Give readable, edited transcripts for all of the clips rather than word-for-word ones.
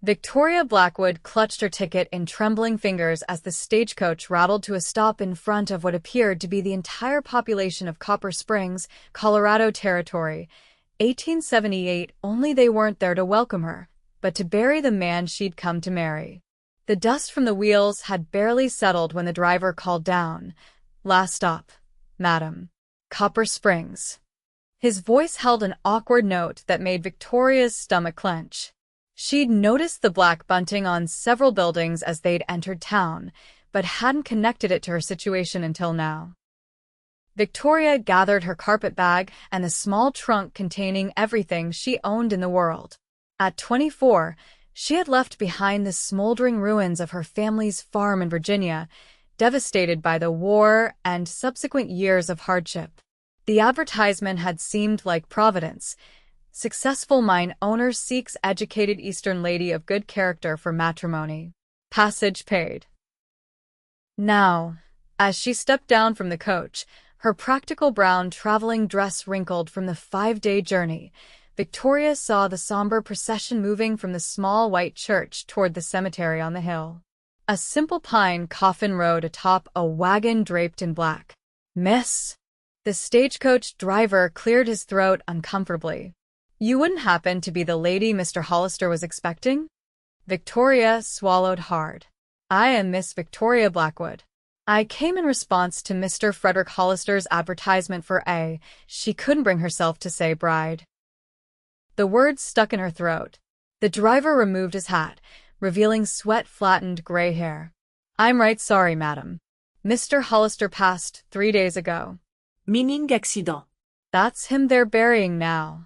Victoria Blackwood clutched her ticket in trembling fingers as the stagecoach rattled to a stop in front of what appeared to be the entire population of Copper Springs, Colorado Territory. 1878, only they weren't there to welcome her, but to bury the man she'd come to marry. The dust from the wheels had barely settled when the driver called down, "Last stop, madam. Copper Springs." His voice held an awkward note that made Victoria's stomach clench. She'd noticed the black bunting on several buildings as they'd entered town, but hadn't connected it to her situation until now. Victoria gathered her carpet bag and the small trunk containing everything she owned in the world. At 24, she had left behind the smoldering ruins of her family's farm in Virginia, devastated by the war and subsequent years of hardship. The advertisement had seemed like Providence. Successful mine owner seeks educated Eastern lady of good character for matrimony. Passage paid. Now, as she stepped down from the coach, her practical brown traveling dress wrinkled from the 5-day journey, Victoria saw the somber procession moving from the small white church toward the cemetery on the hill. A simple pine coffin rode atop a wagon draped in black. "Miss?" The stagecoach driver cleared his throat uncomfortably. "You wouldn't happen to be the lady Mr. Hollister was expecting?" Victoria swallowed hard. "I am Miss Victoria Blackwood. I came in response to Mr. Frederick Hollister's advertisement for a," she couldn't bring herself to say, "bride." The words stuck in her throat. The driver removed his hat, revealing sweat-flattened gray hair. "I'm right sorry, madam. Mr. Hollister passed 3 days ago." Meaning accident. "That's him they're burying now."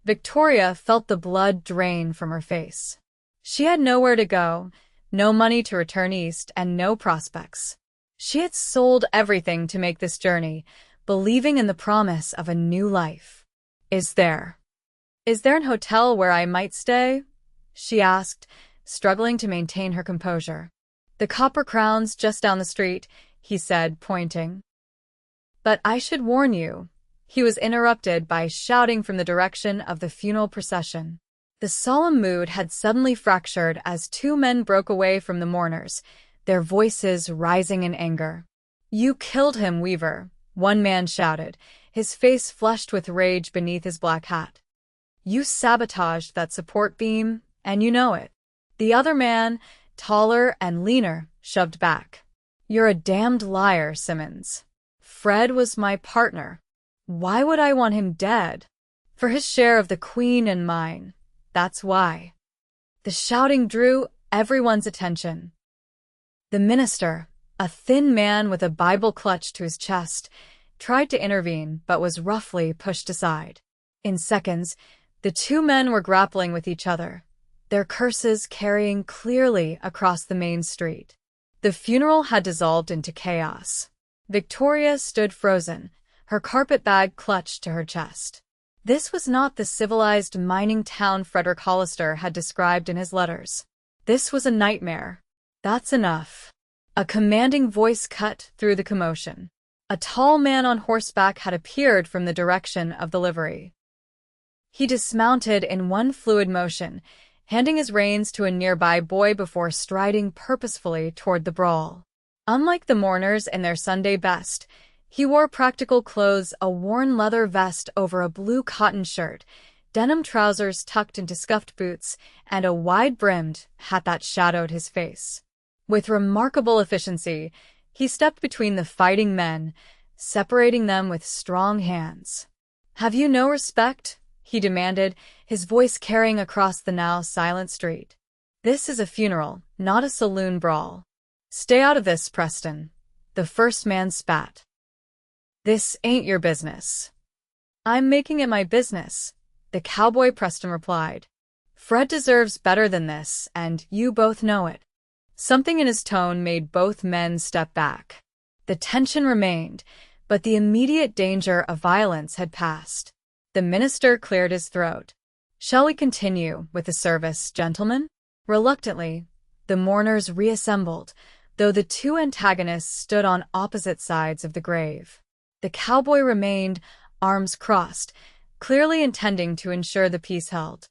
Victoria felt the blood drain from her face. She had nowhere to go, no money to return east, and no prospects. She had sold everything to make this journey, believing in the promise of a new life. Is there an hotel where I might stay?" she asked, struggling to maintain her composure. "The Copper Crown's just down the street," he said, pointing. "But I should warn you," he was interrupted by shouting from the direction of the funeral procession. The solemn mood had suddenly fractured as 2 men broke away from the mourners, their voices rising in anger. "You killed him, Weaver," one man shouted, his face flushed with rage beneath his black hat. "You sabotaged that support beam, and you know it." The other man, taller and leaner, shoved back. "You're a damned liar, Simmons. Fred was my partner. Why would I want him dead? For his share of the Queen and mine. That's why." The shouting drew everyone's attention. The minister, a thin man with a Bible clutched to his chest, tried to intervene but was roughly pushed aside. In seconds, the 2 men were grappling with each other, their curses carrying clearly across the main street. The funeral had dissolved into chaos. Victoria stood frozen, her carpet bag clutched to her chest. This was not the civilized mining town Frederick Hollister had described in his letters. This was a nightmare. "That's enough." A commanding voice cut through the commotion. A tall man on horseback had appeared from the direction of the livery. He dismounted in one fluid motion, handing his reins to a nearby boy before striding purposefully toward the brawl. Unlike the mourners in their Sunday best, he wore practical clothes, a worn leather vest over a blue cotton shirt, denim trousers tucked into scuffed boots, and a wide-brimmed hat that shadowed his face. With remarkable efficiency, he stepped between the fighting men, separating them with strong hands. "Have you no respect?" he demanded, his voice carrying across the now silent street. "This is a funeral, not a saloon brawl. Stay out of this, Preston." The first man spat. "This ain't your business." "I'm making it my business," the cowboy Preston replied. "Fred deserves better than this, and you both know it." Something in his tone made both men step back. The tension remained, but the immediate danger of violence had passed. The minister cleared his throat. "Shall we continue with the service, gentlemen?" Reluctantly, the mourners reassembled, though the 2 antagonists stood on opposite sides of the grave. The cowboy remained, arms crossed, clearly intending to ensure the peace held.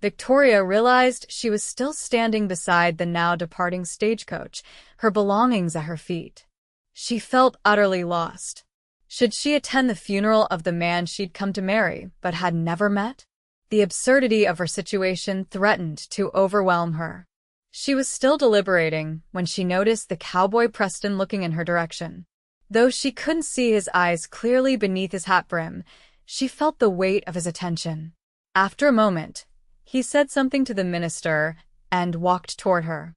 Victoria realized she was still standing beside the now departing stagecoach, her belongings at her feet. She felt utterly lost. Should she attend the funeral of the man she'd come to marry but had never met? The absurdity of her situation threatened to overwhelm her. She was still deliberating when she noticed the cowboy Preston looking in her direction. Though she couldn't see his eyes clearly beneath his hat brim, she felt the weight of his attention. After a moment, he said something to the minister and walked toward her.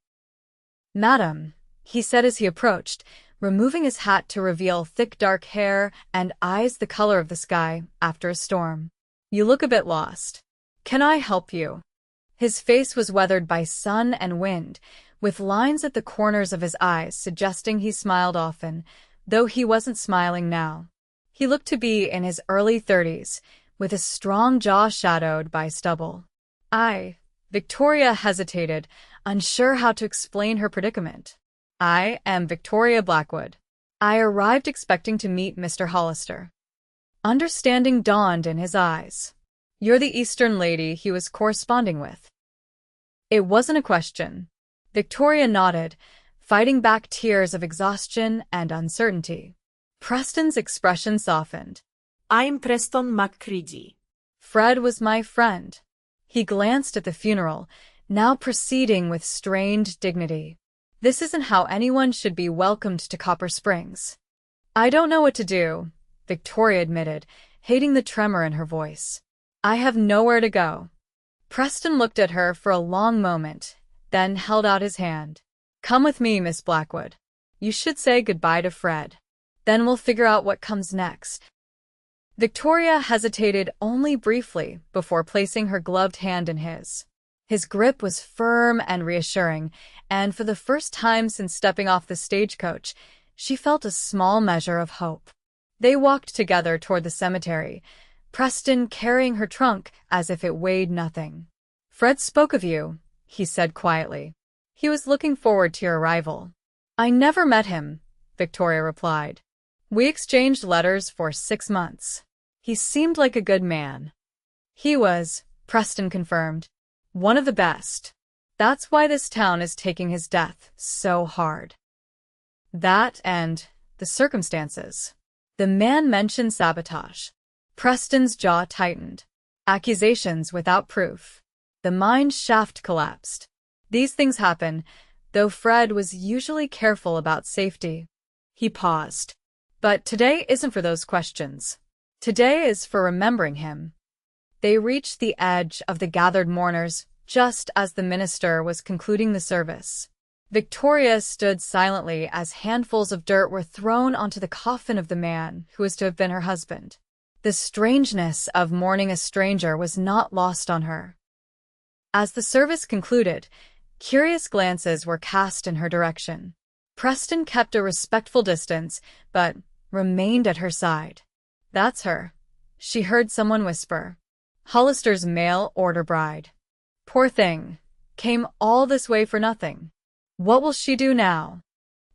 "Madam," he said as he approached, removing his hat to reveal thick dark hair and eyes the color of the sky after a storm. "You look a bit lost. Can I help you?" His face was weathered by sun and wind, with lines at the corners of his eyes suggesting he smiled often, though he wasn't smiling now. He looked to be in his early 30s, with his strong jaw shadowed by stubble. Victoria hesitated, unsure how to explain her predicament. "I am Victoria Blackwood. I arrived expecting to meet Mr. Hollister." Understanding dawned in his eyes. "You're the Eastern lady he was corresponding with." It wasn't a question. Victoria nodded, fighting back tears of exhaustion and uncertainty. Preston's expression softened. "I'm Preston MacCready." "Fred was my friend." He glanced at the funeral, now proceeding with strained dignity. "This isn't how anyone should be welcomed to Copper Springs." "I don't know what to do," Victoria admitted, hating the tremor in her voice. "I have nowhere to go." Preston looked at her for a long moment, then held out his hand. "Come with me, Miss Blackwood. You should say goodbye to Fred. Then we'll figure out what comes next." Victoria hesitated only briefly before placing her gloved hand in his. His grip was firm and reassuring, and for the first time since stepping off the stagecoach, she felt a small measure of hope. They walked together toward the cemetery, Preston carrying her trunk as if it weighed nothing. "Fred spoke of you," he said quietly. "He was looking forward to your arrival." "I never met him," Victoria replied. "We exchanged letters for 6 months. He seemed like a good man." "He was," Preston confirmed. "One of the best. That's why this town is taking his death so hard." That and the circumstances. The man mentioned sabotage. Preston's jaw tightened. Accusations without proof. The mine shaft collapsed. These things happen, though Fred was usually careful about safety. He paused. "But today isn't for those questions. Today is for remembering him." They reached the edge of the gathered mourners just as the minister was concluding the service. Victoria stood silently as handfuls of dirt were thrown onto the coffin of the man who was to have been her husband. The strangeness of mourning a stranger was not lost on her. As the service concluded, curious glances were cast in her direction. Preston kept a respectful distance, but remained at her side. "That's her," she heard someone whisper. "Hollister's mail order bride. Poor thing. Came all this way for nothing. What will she do now?"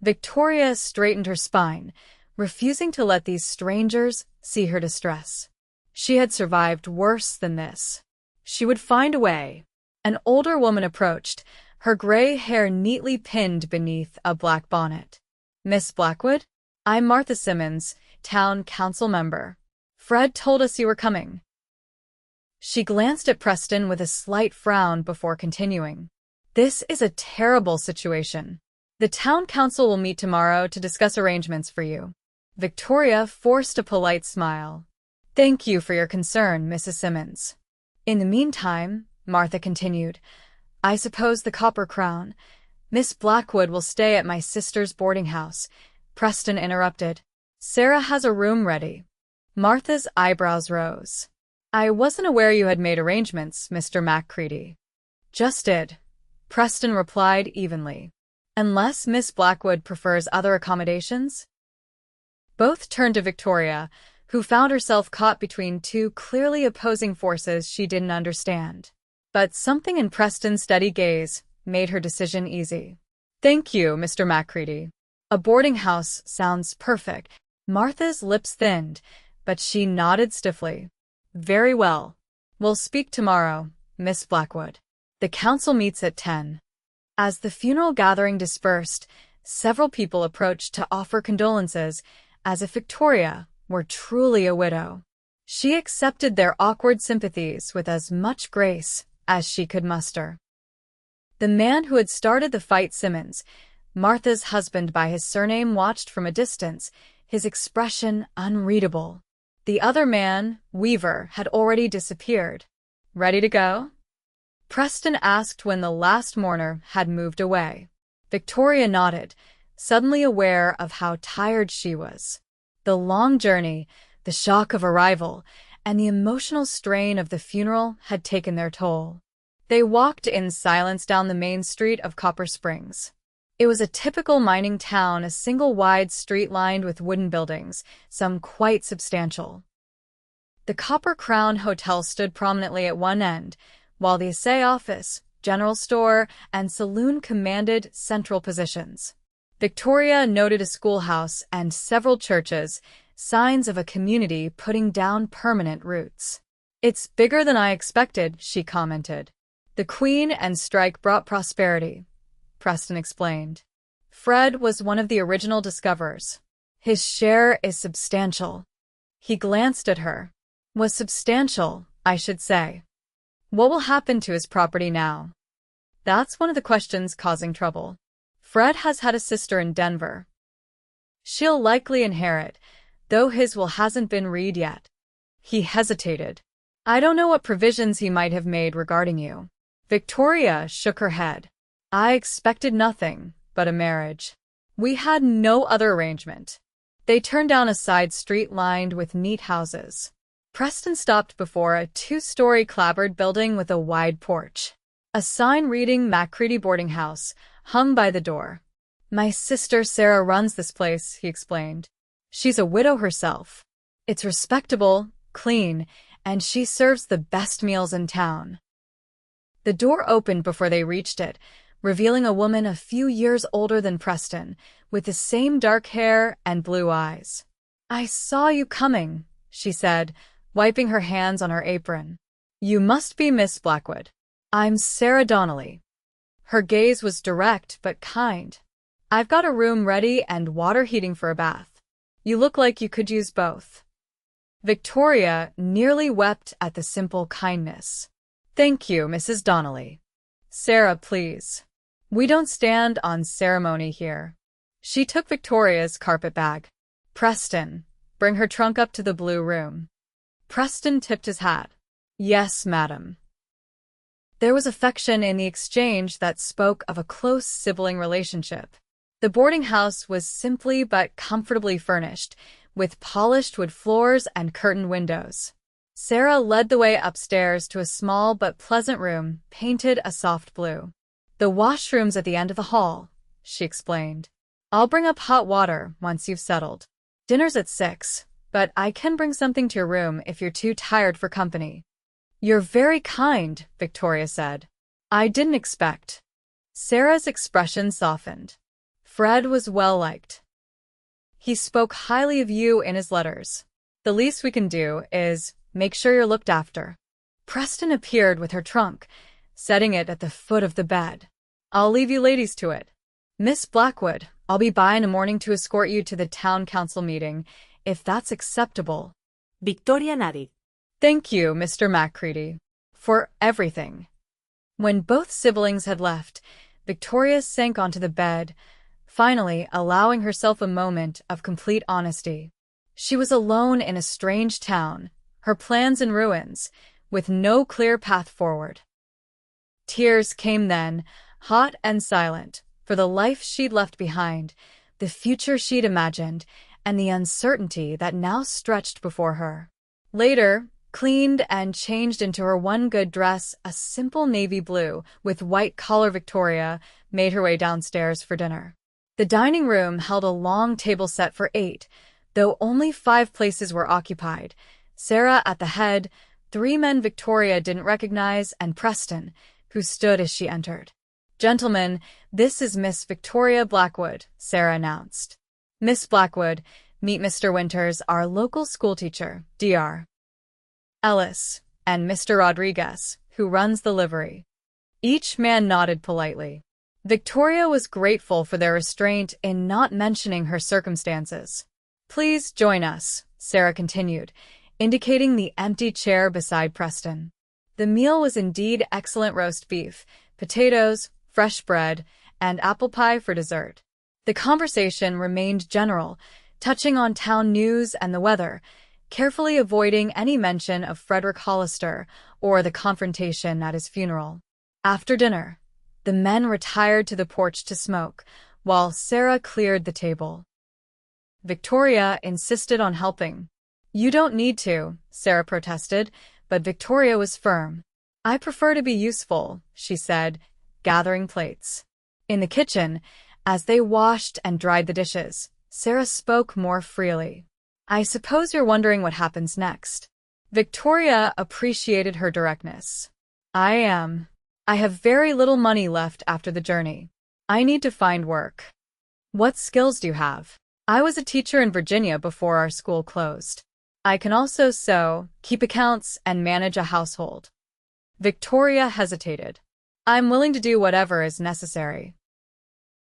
Victoria straightened her spine, refusing to let these strangers see her distress. She had survived worse than this. She would find a way. An older woman approached, her gray hair neatly pinned beneath a black bonnet. "Miss Blackwood? I'm Martha Simmons, town council member. Fred told us you were coming." She glanced at Preston with a slight frown before continuing. "This is a terrible situation. The town council will meet tomorrow to discuss arrangements for you." Victoria forced a polite smile. "Thank you for your concern, Mrs. Simmons." "In the meantime," Martha continued, "I suppose the Copper Crown. Miss Blackwood will stay at my sister's boarding house." Preston interrupted. "Sarah has a room ready." Martha's eyebrows rose. "I wasn't aware you had made arrangements, Mr. MacCready." "Just did," Preston replied evenly. "Unless Miss Blackwood prefers other accommodations?" Both turned to Victoria, who found herself caught between two clearly opposing forces she didn't understand. But something in Preston's steady gaze made her decision easy. "Thank you, Mr. MacCready. A boarding house sounds perfect." Martha's lips thinned, but she nodded stiffly. "Very well. We'll speak tomorrow, Miss Blackwood. The council meets at 10. As the funeral gathering dispersed, several people approached to offer condolences, as if Victoria were truly a widow. She accepted their awkward sympathies with as much grace as she could muster. The man who had started the fight, Simmons, Martha's husband by his surname, watched from a distance, his expression unreadable. The other man, Weaver, had already disappeared. Ready to go? Preston asked when the last mourner had moved away. Victoria nodded, suddenly aware of how tired she was. The long journey, the shock of arrival, and the emotional strain of the funeral had taken their toll. They walked in silence down the main street of Copper Springs. It was a typical mining town, a single wide street lined with wooden buildings, some quite substantial. The Copper Crown Hotel stood prominently at one end, while the assay office, general store, and saloon commanded central positions. Victoria noted a schoolhouse and several churches, signs of a community putting down permanent roots. "It's bigger than I expected," she commented. "The Queen and strike brought prosperity," Preston explained. "Fred was one of the original discoverers. His share is substantial." He glanced at her. "Was substantial, I should say. What will happen to his property now?" "That's one of the questions causing trouble. Fred has had a sister in Denver. She'll likely inherit, though his will hasn't been read yet." He hesitated. "I don't know what provisions he might have made regarding you." Victoria shook her head. "I expected nothing but a marriage. We had no other arrangement." They turned down a side street lined with neat houses. Preston stopped before a two-story clapboard building with a wide porch. A sign reading MacCready Boarding House hung by the door. "My sister Sarah runs this place," he explained. "She's a widow herself. It's respectable, clean, and she serves the best meals in town." The door opened before they reached it, revealing a woman a few years older than Preston, with the same dark hair and blue eyes. "I saw you coming," she said, wiping her hands on her apron. "You must be Miss Blackwood. I'm Sarah Donnelly." Her gaze was direct but kind. "I've got a room ready and water heating for a bath. You look like you could use both." Victoria nearly wept at the simple kindness. "Thank you, Mrs. Donnelly." "Sarah, please. We don't stand on ceremony here." She took Victoria's carpet bag. "Preston, bring her trunk up to the blue room." Preston tipped his hat. "Yes, madam." There was affection in the exchange that spoke of a close sibling relationship. The boarding house was simply but comfortably furnished, with polished wood floors and curtained windows. Sarah led the way upstairs to a small but pleasant room painted a soft blue. "The washroom's at the end of the hall," she explained. "I'll bring up hot water once you've settled. Dinner's at 6, but I can bring something to your room if you're too tired for company." "You're very kind," Victoria said. "I didn't expect." Sarah's expression softened. "Fred was well-liked. He spoke highly of you in his letters. The least we can do is make sure you're looked after." Preston appeared with her trunk, setting it at the foot of the bed. "I'll leave you ladies to it. Miss Blackwood, I'll be by in the morning to escort you to the town council meeting, if that's acceptable." Victoria nodded. "Thank you, Mr. MacCready, for everything." When both siblings had left, Victoria sank onto the bed, finally allowing herself a moment of complete honesty. She was alone in a strange town, her plans in ruins, with no clear path forward. Tears came then, hot and silent, for the life she'd left behind, the future she'd imagined, and the uncertainty that now stretched before her. Later, cleaned and changed into her one good dress, a simple navy blue with white collar, Victoria made her way downstairs for dinner. The dining room held a long table set for 8, though only 5 places were occupied. Sarah at the head, 3 men Victoria didn't recognize, and Preston, who stood as she entered. "Gentlemen, this is Miss Victoria Blackwood," Sarah announced. "Miss Blackwood, meet Mr. Winters, our local schoolteacher, Dr. Ellis, and Mr. Rodriguez, who runs the livery. Each man nodded politely. Victoria was grateful for their restraint in not mentioning her circumstances. "Please join us," Sarah continued, indicating the empty chair beside Preston. The meal was indeed excellent: roast beef, potatoes, fresh bread, and apple pie for dessert. The conversation remained general, touching on town news and the weather, carefully avoiding any mention of Frederick Hollister or the confrontation at his funeral. After dinner, the men retired to the porch to smoke, while Sarah cleared the table. Victoria insisted on helping. "You don't need to," Sarah protested, but Victoria was firm. "I prefer to be useful," she said, gathering plates. In the kitchen, as they washed and dried the dishes, Sarah spoke more freely. "I suppose you're wondering what happens next." Victoria appreciated her directness. "I am. I have very little money left after the journey. I need to find work." "What skills do you have?" "I was a teacher in Virginia before our school closed. I can also sew, keep accounts, and manage a household." Victoria hesitated. "I'm willing to do whatever is necessary."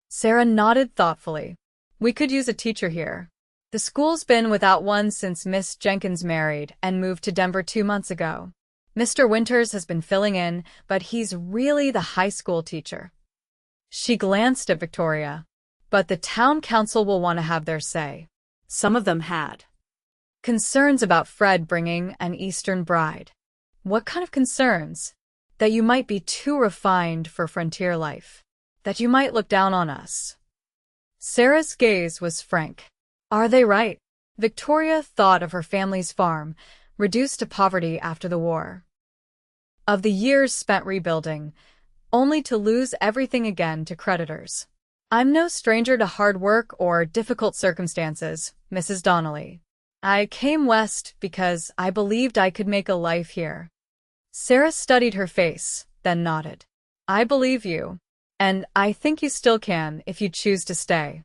Sarah nodded thoughtfully. "We could use a teacher here. The school's been without one since Miss Jenkins married and moved to Denver 2 months ago. Mr. Winters has been filling in, but he's really the high school teacher." She glanced at Victoria. "But the town council will want to have their say." Some of them had "Concerns about Fred bringing an Eastern bride." "What kind of concerns?" "That you might be too refined for frontier life. That you might look down on us." Sarah's gaze was frank. "Are they right?" Victoria thought of her family's farm, reduced to poverty after the war. Of the years spent rebuilding, only to lose everything again to creditors. "I'm no stranger to hard work or difficult circumstances, Mrs. Donnelly. I came west because I believed I could make a life here." Sarah studied her face, then nodded. "I believe you, and I think you still can if you choose to stay."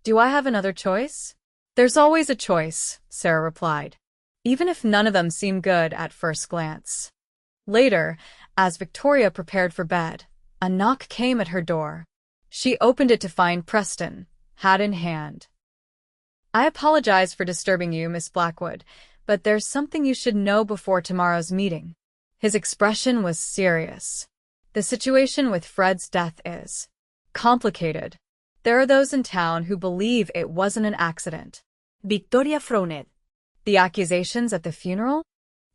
"Do I have another choice?" "There's always a choice," Sarah replied, "even if none of them seem good at first glance." Later, as Victoria prepared for bed, a knock came at her door. She opened it to find Preston, hat in hand. "I apologize for disturbing you, Miss Blackwood, but there's something you should know before tomorrow's meeting." His expression was serious. "The situation with Fred's death is complicated. There are those in town who believe it wasn't an accident." Victoria frowned. "The accusations at the funeral?"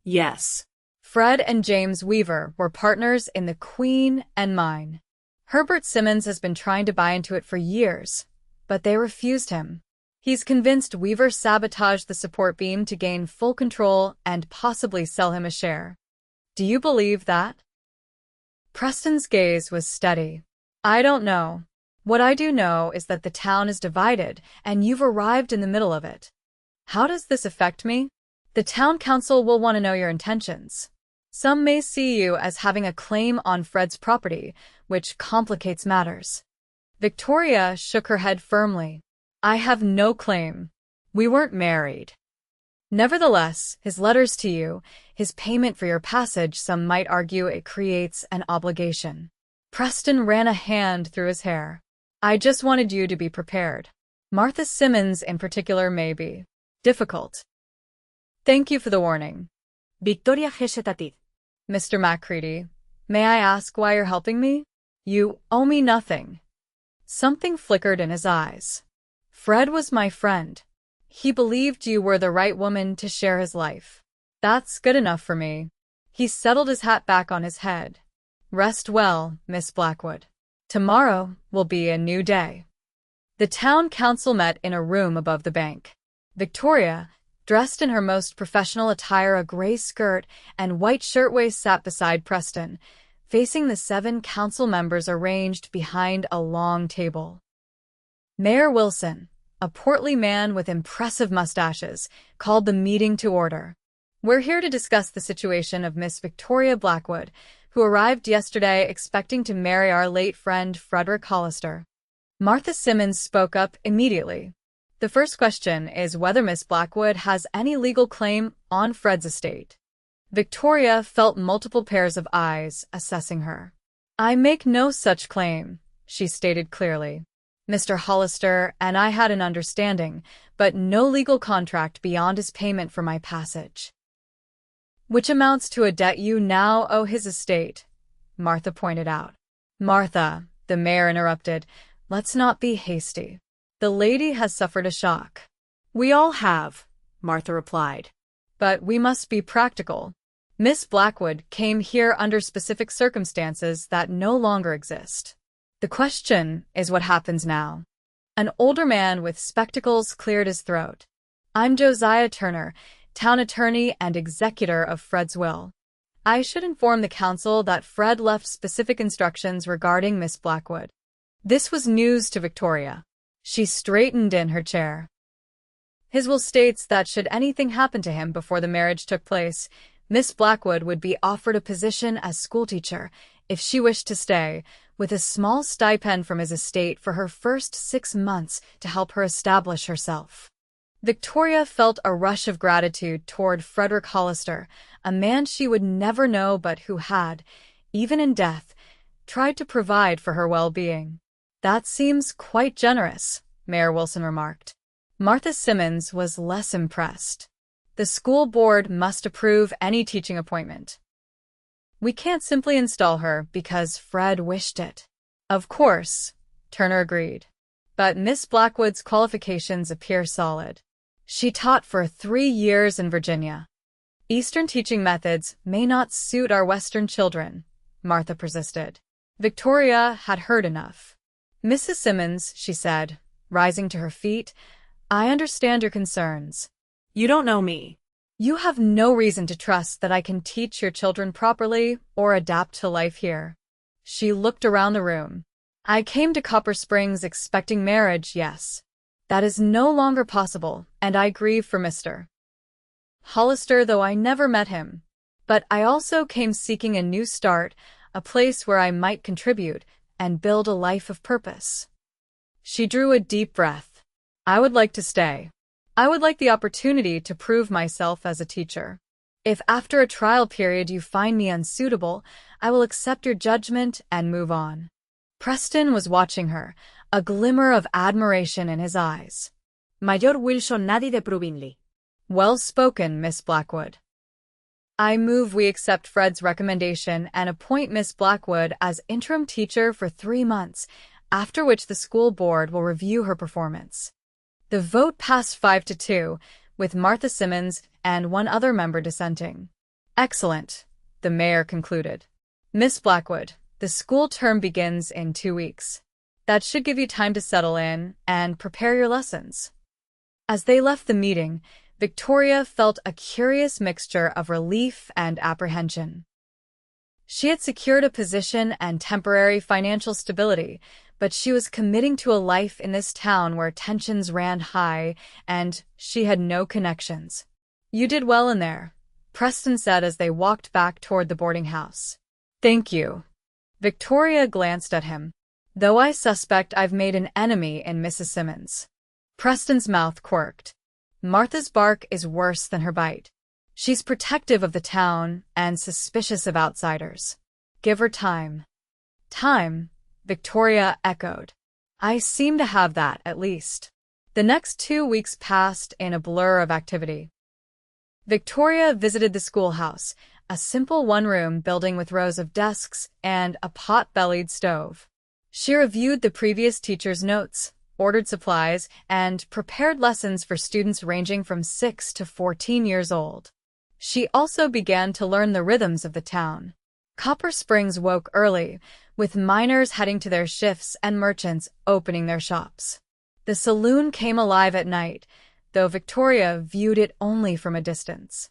"Yes." "Fred and James Weaver were partners in the Queen and Mine. Herbert Simmons has been trying to buy into it for years, but they refused him. He's convinced Weaver sabotaged the support beam to gain full control and possibly sell him a share." "Do you believe that?" Preston's gaze was steady. "I don't know. What I do know is that the town is divided, and you've arrived in the middle of it." "How does this affect me?" "The town council will want to know your intentions. Some may see you as having a claim on Fred's property, which complicates matters." Victoria shook her head firmly. "I have no claim. We weren't married." "Nevertheless, his letters to you, his payment for your passage, some might argue it creates an obligation." Preston ran a hand through his hair. "I just wanted you to be prepared. Martha Simmons in particular may be difficult." "Thank you for the warning." Victoria hesitated. "Mr. MacCready, may I ask why you're helping me?" "You owe me nothing." Something flickered in his eyes. "Fred was my friend. He believed you were the right woman to share his life. That's good enough for me." He settled his hat back on his head. "Rest well, Miss Blackwood. Tomorrow will be a new day." The town council met in a room above the bank. Victoria, dressed in her most professional attire, a gray skirt and white shirtwaist, sat beside Preston, facing the 7 council members arranged behind a long table. Mayor Wilson, a portly man with impressive mustaches, called the meeting to order. "We're here to discuss the situation of Miss Victoria Blackwood, who arrived yesterday expecting to marry our late friend Frederick Hollister." Martha Simmons spoke up immediately. "The first question is whether Miss Blackwood has any legal claim on Fred's estate." Victoria felt multiple pairs of eyes assessing her. "I make no such claim," she stated clearly. "Mr. Hollister and I had an understanding, but no legal contract beyond his payment for my passage." "Which amounts to a debt you now owe his estate," Martha pointed out. "Martha," the mayor interrupted, "let's not be hasty. The lady has suffered a shock." "We all have," Martha replied. "But we must be practical. Miss Blackwood came here under specific circumstances that no longer exist. The question is what happens now." An older man with spectacles cleared his throat. "I'm Josiah Turner, town attorney and executor of Fred's will. I should inform the council that Fred left specific instructions regarding Miss Blackwood." This was news to Victoria. She straightened in her chair. "His will states that should anything happen to him before the marriage took place, Miss Blackwood would be offered a position as schoolteacher, if she wished to stay, with a small stipend from his estate for her first 6 months to help her establish herself." Victoria felt a rush of gratitude toward Frederick Hollister, a man she would never know but who had, even in death, tried to provide for her well-being. "That seems quite generous," Mayor Wilson remarked. Martha Simmons was less impressed. "The school board must approve any teaching appointment. We can't simply install her because Fred wished it." "Of course," Turner agreed. "But Miss Blackwood's qualifications appear solid. She taught for 3 years in Virginia. Eastern teaching methods may not suit our Western children," Martha persisted. Victoria had heard enough. "Mrs. Simmons," she said, rising to her feet, "I understand your concerns. You don't know me. You have no reason to trust that I can teach your children properly or adapt to life here." She looked around the room. "I came to Copper Springs expecting marriage, yes. That is no longer possible, and I grieve for Mr. Hollister, though I never met him. But I also came seeking a new start, a place where I might contribute and build a life of purpose." She drew a deep breath. "I would like to stay. I would like the opportunity to prove myself as a teacher. If after a trial period you find me unsuitable, I will accept your judgment and move on." Preston was watching her, a glimmer of admiration in his eyes. Mayor Wilson nadie de Provinly. "Well spoken, Miss Blackwood. I move we accept Fred's recommendation and appoint Miss Blackwood as interim teacher for 3 months, after which the school board will review her performance." The vote passed 5-2, with Martha Simmons and 1 other member dissenting. "Excellent," the mayor concluded. "Miss Blackwood, the school term begins in 2 weeks. That should give you time to settle in and prepare your lessons." As they left the meeting, Victoria felt a curious mixture of relief and apprehension. She had secured a position and temporary financial stability, but she was committing to a life in this town where tensions ran high and she had no connections. "You did well in there," Preston said as they walked back toward the boarding house. "Thank you." Victoria glanced at him. "Though I suspect I've made an enemy in Mrs. Simmons." Preston's mouth quirked. "Martha's bark is worse than her bite. She's protective of the town and suspicious of outsiders. Give her time." "Time?" Victoria echoed. "I seem to have that, at least." The next 2 weeks passed in a blur of activity. Victoria visited the schoolhouse, a simple 1-room building with rows of desks and a pot-bellied stove. She reviewed the previous teacher's notes, ordered supplies, and prepared lessons for students ranging from 6 to 14 years old. She also began to learn the rhythms of the town. Copper Springs woke early, with miners heading to their shifts and merchants opening their shops. The saloon came alive at night, though Victoria viewed it only from a distance.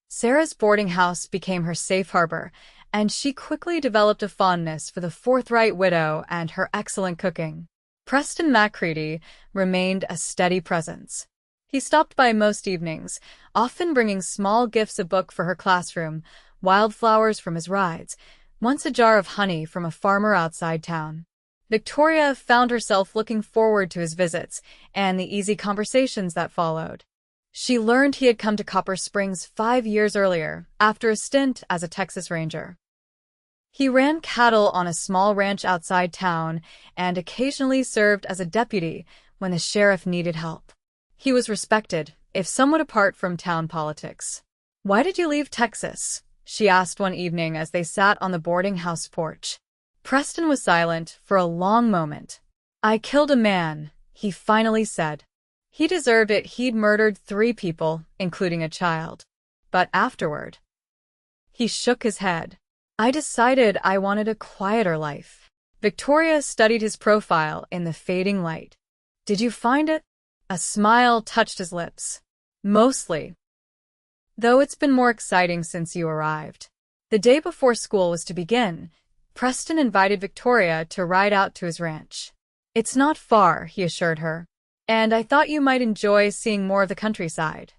Sarah's boarding house became her safe harbor, and she quickly developed a fondness for the forthright widow and her excellent cooking. Preston MacCready remained a steady presence. He stopped by most evenings, often bringing small gifts, a book for her classroom, wildflowers from his rides, once a jar of honey from a farmer outside town. Victoria found herself looking forward to his visits and the easy conversations that followed. She learned he had come to Copper Springs 5 years earlier, after a stint as a Texas Ranger. He ran cattle on a small ranch outside town and occasionally served as a deputy when the sheriff needed help. He was respected, if somewhat apart from town politics. "Why did you leave Texas?" she asked one evening as they sat on the boarding house porch. Preston was silent for a long moment. "I killed a man," he finally said. He deserved it. He'd murdered 3 people, including a child. But afterward, he shook his head. "I decided I wanted a quieter life." Victoria studied his profile in the fading light. "Did you find it?" A smile touched his lips. "Mostly. Though it's been more exciting since you arrived." The day before school was to begin, Preston invited Victoria to ride out to his ranch. "It's not far," he assured her, "and I thought you might enjoy seeing more of the countryside."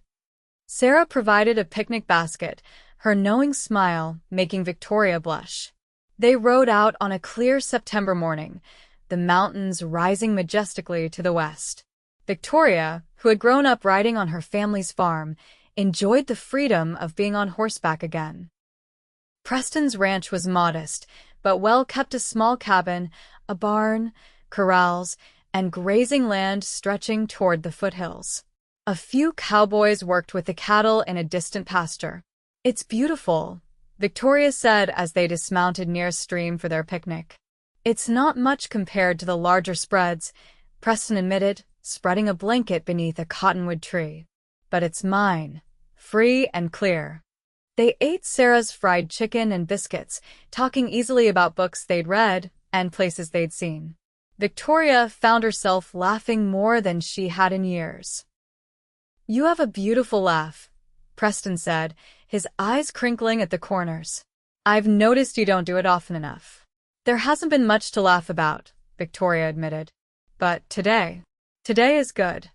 Sarah provided a picnic basket, her knowing smile making Victoria blush. They rode out on a clear September morning, the mountains rising majestically to the west. Victoria, who had grown up riding on her family's farm, enjoyed the freedom of being on horseback again. Preston's ranch was modest, but well kept, a small cabin, a barn, corrals, and grazing land stretching toward the foothills. A few cowboys worked with the cattle in a distant pasture. "It's beautiful," Victoria said as they dismounted near a stream for their picnic. "It's not much compared to the larger spreads," Preston admitted, spreading a blanket beneath a cottonwood tree. "But it's mine, free and clear." They ate Sarah's fried chicken and biscuits, talking easily about books they'd read and places they'd seen. Victoria found herself laughing more than she had in years. "You have a beautiful laugh," Preston said, his eyes crinkling at the corners. "I've noticed you don't do it often enough." "There hasn't been much to laugh about," Victoria admitted. "But today is good."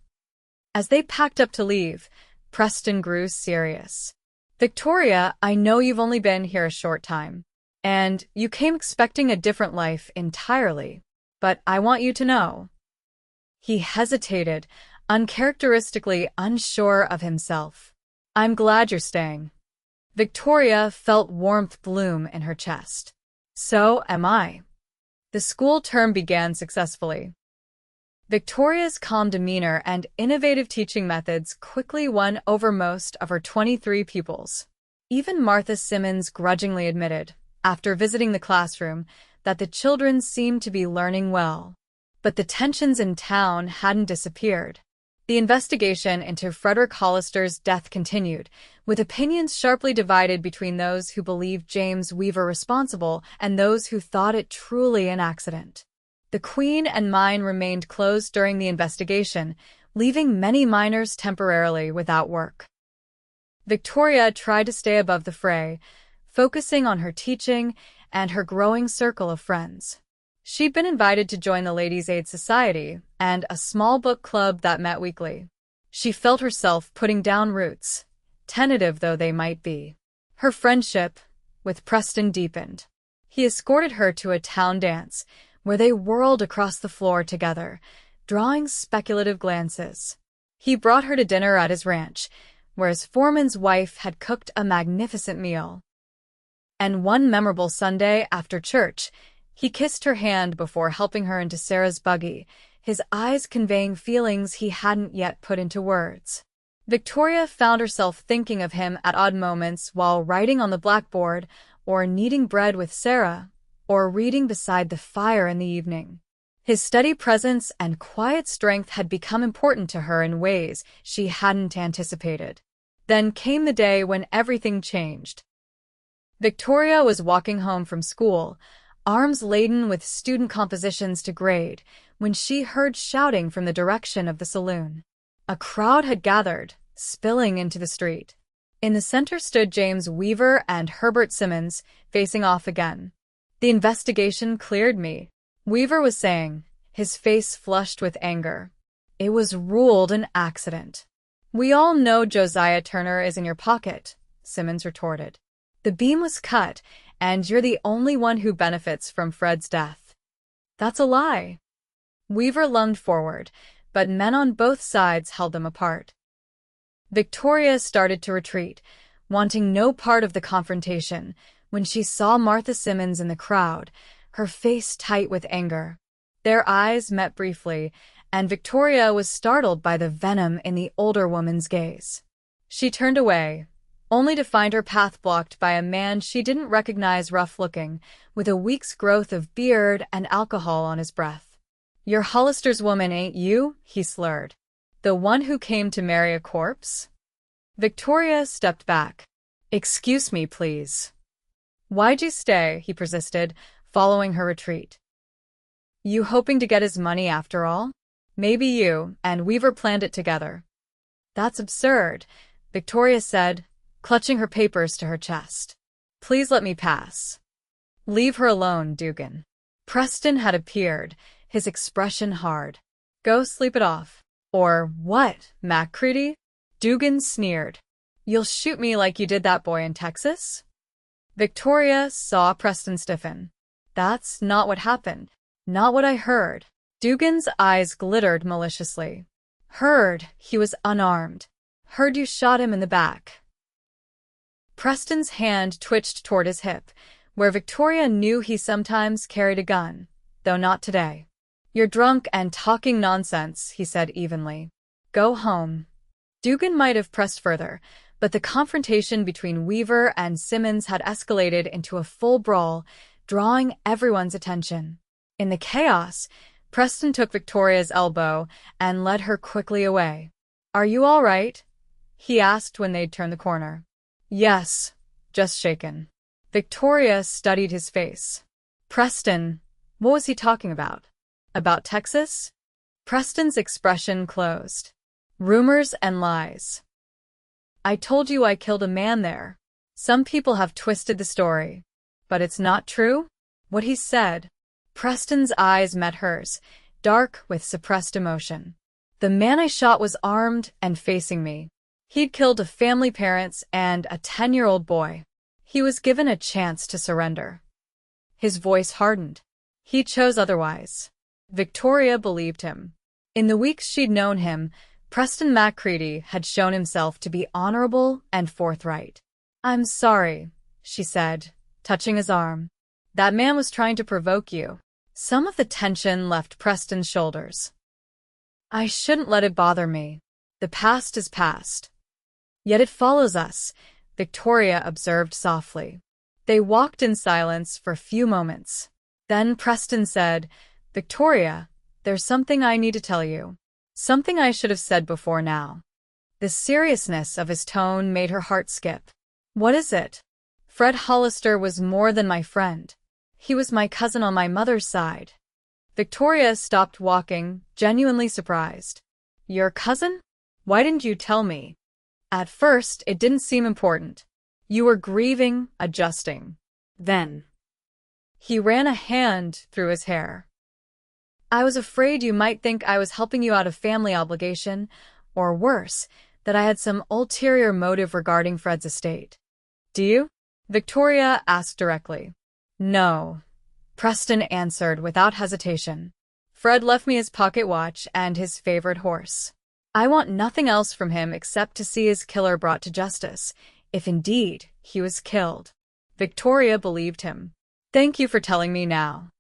As they packed up to leave, Preston grew serious. "Victoria, I know you've only been here a short time, and you came expecting a different life entirely, but I want you to know." He hesitated, uncharacteristically unsure of himself. "I'm glad you're staying." Victoria felt warmth bloom in her chest. "So am I." The school term began successfully. Victoria's calm demeanor and innovative teaching methods quickly won over most of her 23 pupils. Even Martha Simmons grudgingly admitted, after visiting the classroom, that the children seemed to be learning well. But the tensions in town hadn't disappeared. The investigation into Frederick Hollister's death continued, with opinions sharply divided between those who believed James Weaver responsible and those who thought it truly an accident. The Queen and Mine remained closed during the investigation, leaving many miners temporarily without work. Victoria tried to stay above the fray, focusing on her teaching and her growing circle of friends. She'd been invited to join the Ladies' Aid Society and a small book club that met weekly. She felt herself putting down roots, tentative though they might be. Her friendship with Preston deepened. He escorted her to a town dance, where they whirled across the floor together, drawing speculative glances. He brought her to dinner at his ranch, where his foreman's wife had cooked a magnificent meal. And one memorable Sunday after church, he kissed her hand before helping her into Sarah's buggy, his eyes conveying feelings he hadn't yet put into words. Victoria found herself thinking of him at odd moments while writing on the blackboard, or kneading bread with Sarah, or reading beside the fire in the evening. His steady presence and quiet strength had become important to her in ways she hadn't anticipated. Then came the day when everything changed. Victoria was walking home from school, arms laden with student compositions to grade, when she heard shouting from the direction of the saloon. A crowd had gathered, spilling into the street. In the center stood James Weaver and Herbert Simmons, facing off again. "The investigation cleared me," Weaver was saying, his face flushed with anger. "It was ruled an accident." "We all know Josiah Turner is in your pocket," Simmons retorted. "The beam was cut, and you're the only one who benefits from Fred's death." "That's a lie." Weaver lunged forward, but men on both sides held them apart. Victoria started to retreat, wanting no part of the confrontation, when she saw Martha Simmons in the crowd, her face tight with anger. Their eyes met briefly, and Victoria was startled by the venom in the older woman's gaze. She turned away, only to find her path blocked by a man she didn't recognize, rough-looking, with a week's growth of beard and alcohol on his breath. "You're Hollister's woman, ain't you?" he slurred. "The one who came to marry a corpse?" Victoria stepped back. "Excuse me, please." "Why'd you stay?" he persisted, following her retreat. "You hoping to get his money after all? Maybe you and Weaver planned it together." "That's absurd," Victoria said, clutching her papers to her chest. "Please let me pass." "Leave her alone, Dugan." Preston had appeared, his expression hard. "Go sleep it off." "Or what, MacCready?" Dugan sneered. "You'll shoot me like you did that boy in Texas?" Victoria saw Preston stiffen. "That's not what happened. Not what I heard." Dugan's eyes glittered maliciously. "Heard he was unarmed. Heard you shot him in the back." Preston's hand twitched toward his hip, where Victoria knew he sometimes carried a gun, though not today. "You're drunk and talking nonsense," he said evenly. "Go home." Dugan might have pressed further, but the confrontation between Weaver and Simmons had escalated into a full brawl, drawing everyone's attention. In the chaos, Preston took Victoria's elbow and led her quickly away. "Are you all right?" he asked when they'd turned the corner. "Yes, just shaken." Victoria studied his face. "Preston, what was he talking about? About Texas?" Preston's expression closed. "Rumors and lies. I told you I killed a man there. Some people have twisted the story. But it's not true? What he said." Preston's eyes met hers, dark with suppressed emotion. "The man I shot was armed and facing me. He'd killed a family, parents, and a 10-year-old boy. He was given a chance to surrender." His voice hardened. He chose otherwise. Victoria believed him. In the weeks she'd known him, Preston MacCready had shown himself to be honorable and forthright. "I'm sorry," she said, touching his arm. "That man was trying to provoke you." Some of the tension left Preston's shoulders. "I shouldn't let it bother me. The past is past." "Yet it follows us," Victoria observed softly. They walked in silence for a few moments. Then Preston said, "Victoria, there's something I need to tell you. Something I should have said before now." The seriousness of his tone made her heart skip. "What is it?" "Fred Hollister was more than my friend. He was my cousin on my mother's side." Victoria stopped walking, genuinely surprised. "Your cousin? Why didn't you tell me?" "At first, it didn't seem important. You were grieving, adjusting. Then." He ran a hand through his hair. "I was afraid you might think I was helping you out of family obligation, or worse, that I had some ulterior motive regarding Fred's estate." "Do you?" Victoria asked directly. "No," Preston answered without hesitation. "Fred left me his pocket watch and his favorite horse. I want nothing else from him except to see his killer brought to justice, if indeed he was killed." Victoria believed him. "Thank you for telling me now."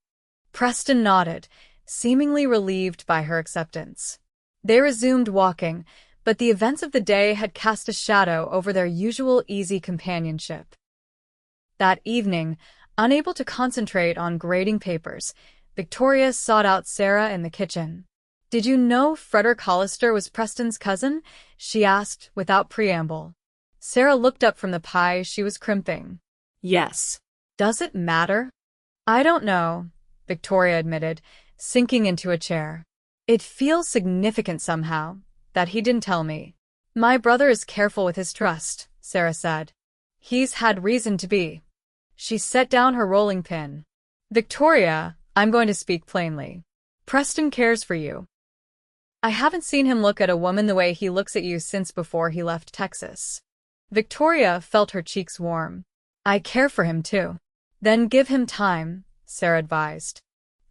Preston nodded, seemingly relieved by her acceptance. They resumed walking, but the events of the day had cast a shadow over their usual easy companionship. That evening, unable to concentrate on grading papers, Victoria sought out Sarah in the kitchen. "Did you know Frederick Hollister was Preston's cousin?" she asked without preamble. Sarah looked up from the pie she was crimping. "Yes." "Does it matter?" "I don't know," Victoria admitted, sinking into a chair. "It feels significant somehow, that he didn't tell me." "My brother is careful with his trust," Sarah said. "He's had reason to be." She set down her rolling pin. "Victoria, I'm going to speak plainly. Preston cares for you. I haven't seen him look at a woman the way he looks at you since before he left Texas." Victoria felt her cheeks warm. "I care for him too." "Then give him time," Sarah advised.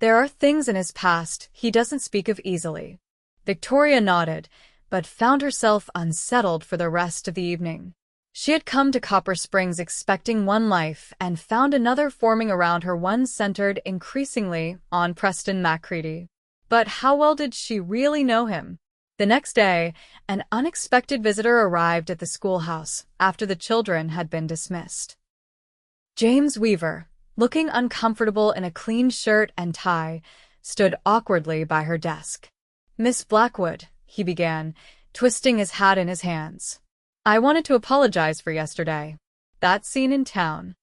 "There are things in his past he doesn't speak of easily." Victoria nodded, but found herself unsettled for the rest of the evening. She had come to Copper Springs expecting one life and found another forming around her, one centered increasingly on Preston MacCready. But how well did she really know him? The next day, an unexpected visitor arrived at the schoolhouse after the children had been dismissed. James Weaver, looking uncomfortable in a clean shirt and tie, stood awkwardly by her desk. "Miss Blackwood," he began, twisting his hat in his hands. "I wanted to apologize for yesterday. That scene in town.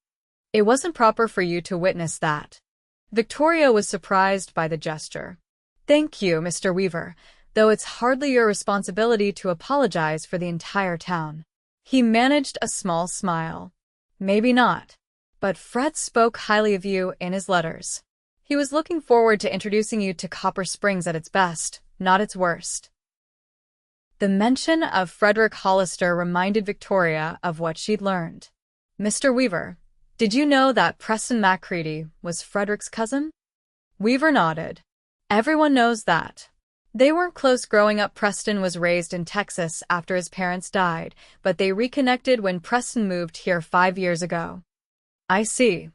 It wasn't proper for you to witness that." Victoria was surprised by the gesture. "Thank you, Mr. Weaver, though it's hardly your responsibility to apologize for the entire town." He managed a small smile. "Maybe not. But Fred spoke highly of you in his letters. He was looking forward to introducing you to Copper Springs at its best, not its worst." The mention of Frederick Hollister reminded Victoria of what she'd learned. "Mr. Weaver, did you know that Preston MacCready was Frederick's cousin?" Weaver nodded. "Everyone knows that. They weren't close growing up. Preston was raised in Texas after his parents died, but they reconnected when Preston moved here 5 years ago." "I see."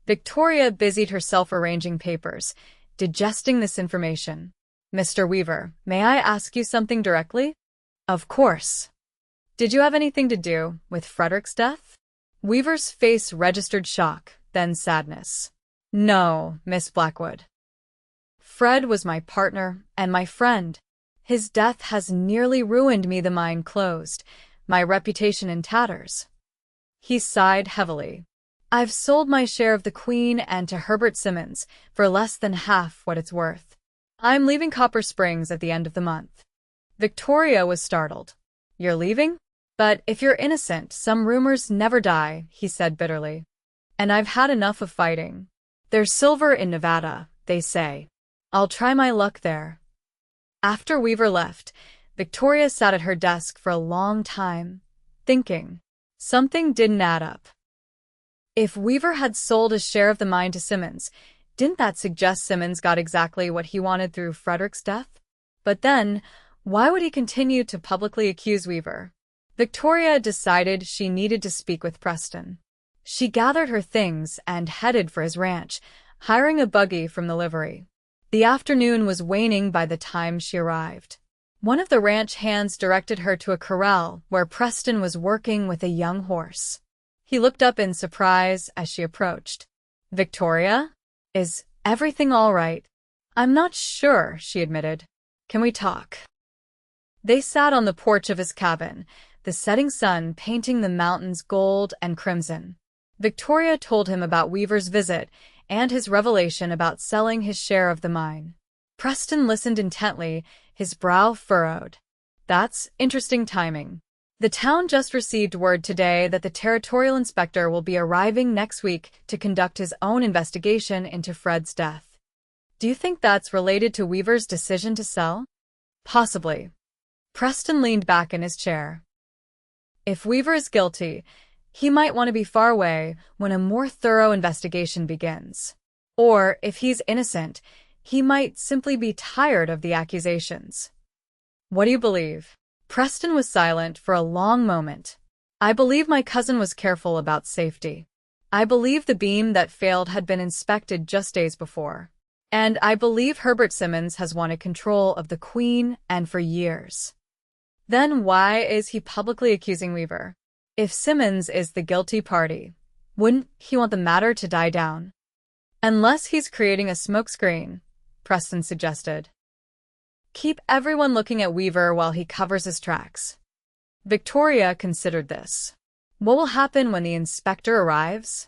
Victoria busied herself arranging papers, digesting this information. "Mr. Weaver, may I ask you something directly?" "Of course." "Did you have anything to do with Frederick's death?" Weaver's face registered shock, then sadness. "No, Miss Blackwood. Fred was my partner and my friend. His death has nearly ruined me." The mine closed, my reputation in tatters. He sighed heavily. "I've sold my share of the Queen and to Herbert Simmons for less than half what it's worth. I'm leaving Copper Springs at the end of the month." Victoria was startled. "You're leaving? But if you're innocent, some rumors never die," he said bitterly. "And I've had enough of fighting. There's silver in Nevada, they say. I'll try my luck there." After Weaver left, Victoria sat at her desk for a long time, thinking. Something didn't add up. If Weaver had sold a share of the mine to Simmons, didn't that suggest Simmons got exactly what he wanted through Frederick's death? But then, why would he continue to publicly accuse Weaver? Victoria decided she needed to speak with Preston. She gathered her things and headed for his ranch, hiring a buggy from the livery. The afternoon was waning by the time she arrived. One of the ranch hands directed her to a corral where Preston was working with a young horse. He looked up in surprise as she approached. "Victoria? Is everything all right?" "I'm not sure," she admitted. "Can we talk?" They sat on the porch of his cabin, the setting sun painting the mountains gold and crimson. Victoria told him about Weaver's visit and his revelation about selling his share of the mine. Preston listened intently, his brow furrowed. "That's interesting timing. The town just received word today that the territorial inspector will be arriving next week to conduct his own investigation into Fred's death. Do you think that's related to Weaver's decision to sell?" "Possibly." Preston leaned back in his chair. "If Weaver is guilty, he might want to be far away when a more thorough investigation begins. Or, if he's innocent, he might simply be tired of the accusations." "What do you believe?" Preston was silent for a long moment. "I believe my cousin was careful about safety. I believe the beam that failed had been inspected just days before. And I believe Herbert Simmons has wanted control of the Queen and for years." "Then why is he publicly accusing Weaver? If Simmons is the guilty party, wouldn't he want the matter to die down?" "Unless he's creating a smokescreen," Preston suggested. "Keep everyone looking at Weaver while he covers his tracks." Victoria considered this. "What will happen when the inspector arrives?"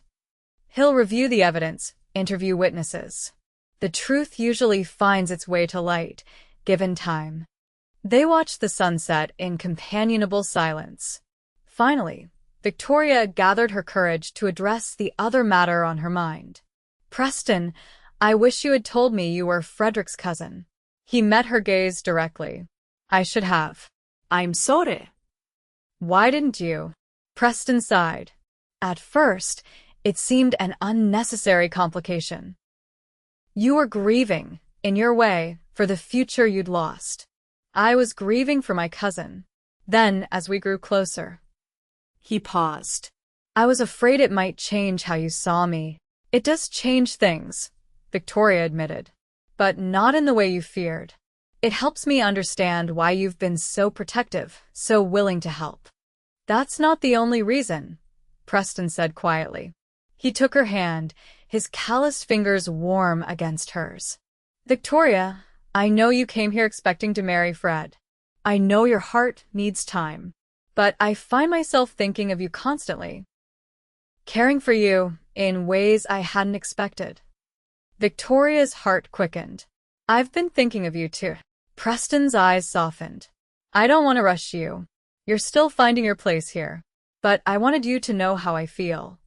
"He'll review the evidence, interview witnesses. The truth usually finds its way to light, given time." They watched the sunset in companionable silence. Finally, Victoria gathered her courage to address the other matter on her mind. "Preston, I wish you had told me you were Frederick's cousin." He met her gaze directly. "I should have." "I'm sorry." "Why didn't you?" Preston sighed. "At first, it seemed an unnecessary complication. You were grieving, in your way, for the future you'd lost. I was grieving for my cousin. Then, as we grew closer, He paused. I was afraid it might change how you saw me. It does change things, Victoria admitted, but not in the way you feared. It helps me understand why you've been so protective, so willing to help. That's not the only reason, Preston said quietly. He took her hand, his calloused fingers warm against hers. Victoria, I know you came here expecting to marry Fred. I know your heart needs time. But I find myself thinking of you constantly. Caring for you in ways I hadn't expected. Victoria's heart quickened. I've been thinking of you too. Preston's eyes softened. I don't want to rush you. You're still finding your place here. But I wanted you to know how I feel.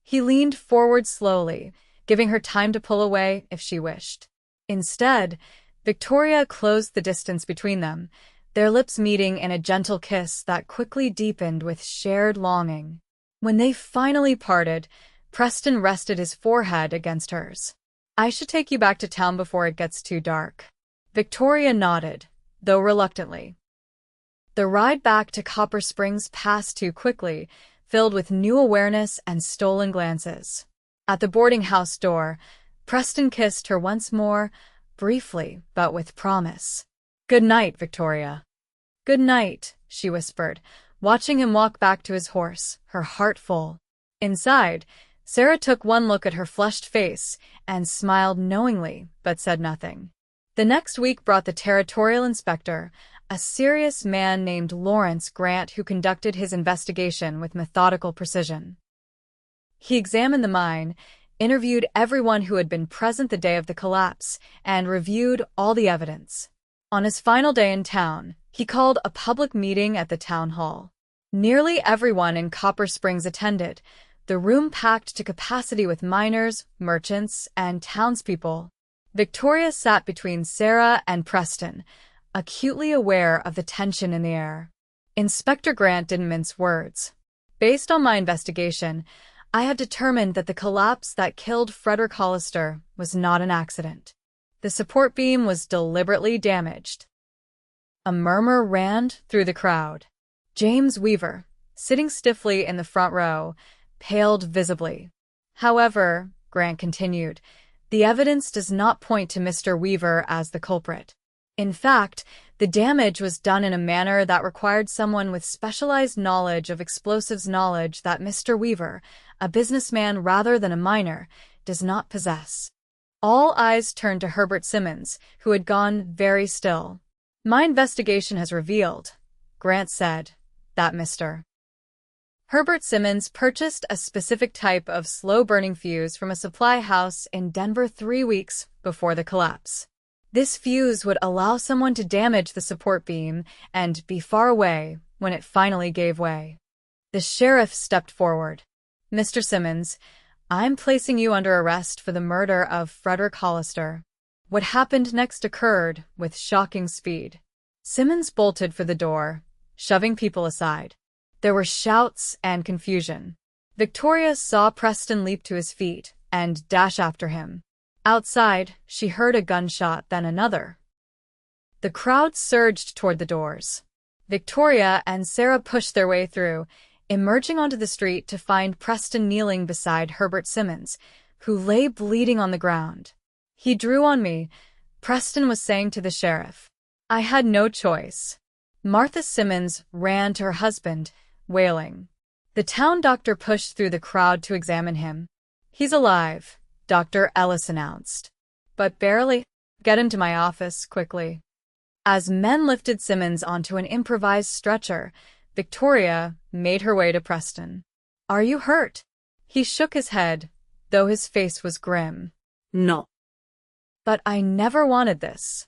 He leaned forward slowly, giving her time to pull away if she wished. Instead, Victoria closed the distance between them, their lips meeting in a gentle kiss that quickly deepened with shared longing. When they finally parted, Preston rested his forehead against hers. I should take you back to town before it gets too dark. Victoria nodded, though reluctantly. The ride back to Copper Springs passed too quickly, filled with new awareness and stolen glances. At the boarding house door, Preston kissed her once more, briefly but with promise. Good night, Victoria. Good night, she whispered, watching him walk back to his horse, her heart full. Inside, Sarah took one look at her flushed face and smiled knowingly, but said nothing. The next week brought the territorial inspector, a serious man named Lawrence Grant who conducted his investigation with methodical precision. He examined the mine, interviewed everyone who had been present the day of the collapse, and reviewed all the evidence. On his final day in town, he called a public meeting at the town hall. Nearly everyone in Copper Springs attended, the room packed to capacity with miners, merchants, and townspeople. Victoria sat between Sarah and Preston, acutely aware of the tension in the air. Inspector Grant didn't mince words. Based on my investigation, I have determined that the collapse that killed Frederick Hollister was not an accident. The support beam was deliberately damaged. A murmur ran through the crowd. James Weaver, sitting stiffly in the front row, paled visibly. However, Grant continued, the evidence does not point to Mr. Weaver as the culprit. In fact, the damage was done in a manner that required someone with specialized knowledge of explosives knowledge that Mr. Weaver, a businessman rather than a miner, does not possess. All eyes turned to Herbert Simmons, who had gone very still. My investigation has revealed, Grant said, that Mr. Herbert Simmons purchased a specific type of slow-burning fuse from a supply house in Denver 3 weeks before the collapse. This fuse would allow someone to damage the support beam and be far away when it finally gave way. The sheriff stepped forward. Mr. Simmons, I'm placing you under arrest for the murder of Frederick Hollister. What happened next occurred with shocking speed. Simmons bolted for the door, shoving people aside. There were shouts and confusion. Victoria saw Preston leap to his feet and dash after him. Outside, she heard a gunshot, then another. The crowd surged toward the doors. Victoria and Sarah pushed their way through, emerging onto the street to find Preston kneeling beside Herbert Simmons, who lay bleeding on the ground. He drew on me, Preston was saying to the sheriff. I had no choice. Martha Simmons ran to her husband, wailing. The town doctor pushed through the crowd to examine him. He's alive, Dr. Ellis announced. But barely. Get into my office, quickly. As men lifted Simmons onto an improvised stretcher, Victoria made her way to Preston. Are you hurt? He shook his head, though his face was grim. No. But I never wanted this.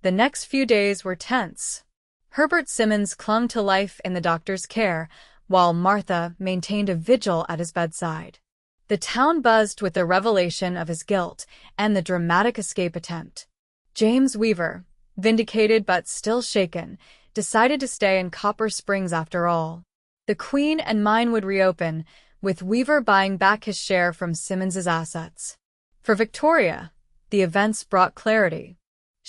The next few days were tense. Herbert Simmons clung to life in the doctor's care, while Martha maintained a vigil at his bedside. The town buzzed with the revelation of his guilt and the dramatic escape attempt. James Weaver, vindicated but still shaken, decided to stay in Copper Springs after all. The Queen and mine would reopen, with Weaver buying back his share from Simmons's assets. For Victoria, the events brought clarity.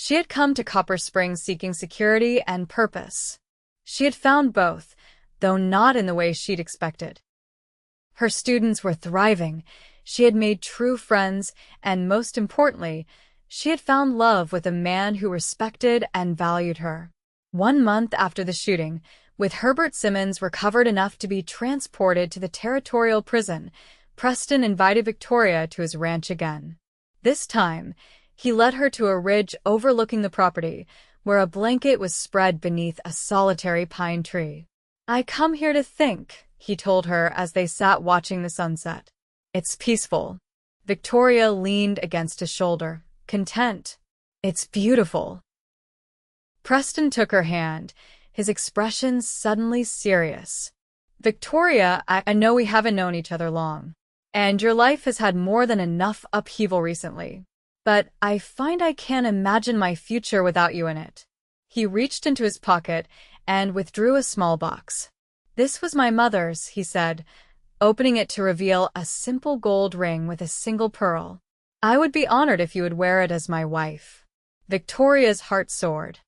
She had come to Copper Springs seeking security and purpose. She had found both, though not in the way she'd expected. Her students were thriving, she had made true friends, and most importantly, she had found love with a man who respected and valued her. 1 month after the shooting, with Herbert Simmons recovered enough to be transported to the territorial prison, Preston invited Victoria to his ranch again. This time, he led her to a ridge overlooking the property, where a blanket was spread beneath a solitary pine tree. "I come here to think," he told her as they sat watching the sunset. "It's peaceful." Victoria leaned against his shoulder, content. "It's beautiful." Preston took her hand, his expression suddenly serious. "Victoria, I know we haven't known each other long, and your life has had more than enough upheaval recently. But I find I can't imagine my future without you in it." He reached into his pocket and withdrew a small box. "This was my mother's," he said, opening it to reveal a simple gold ring with a single pearl. "I would be honored if you would wear it as my wife." Victoria's heart soared.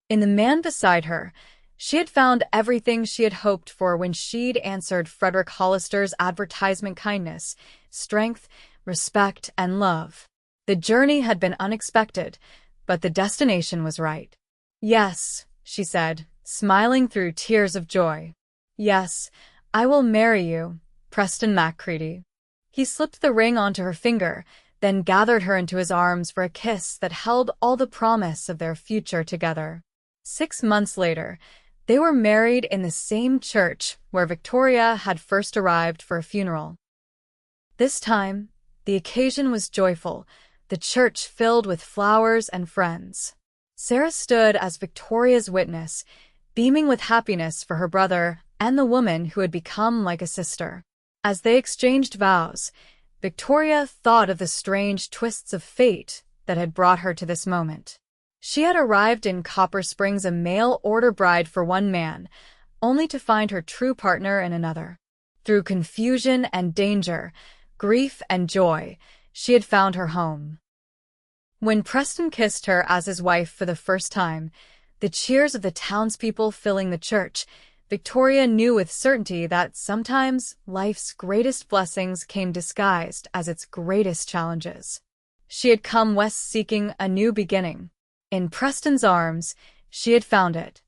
In the man beside her, she had found everything she had hoped for when she'd answered Frederick Hollister's advertisement: kindness, strength, respect, and love. The journey had been unexpected, but the destination was right. "Yes," she said, smiling through tears of joy. "Yes, I will marry you, Preston MacCready." He slipped the ring onto her finger, then gathered her into his arms for a kiss that held all the promise of their future together. 6 months later, they were married in the same church where Victoria had first arrived for a funeral. This time, the occasion was joyful, the church filled with flowers and friends. Sarah stood as Victoria's witness, beaming with happiness for her brother and the woman who had become like a sister. As they exchanged vows, Victoria thought of the strange twists of fate that had brought her to this moment. She had arrived in Copper Springs a mail-order bride for one man, only to find her true partner in another. Through confusion and danger, grief and joy, she had found her home. When Preston kissed her as his wife for the first time, the cheers of the townspeople filling the church, Victoria knew with certainty that sometimes life's greatest blessings came disguised as its greatest challenges. She had come west seeking a new beginning. In Preston's arms, she had found it.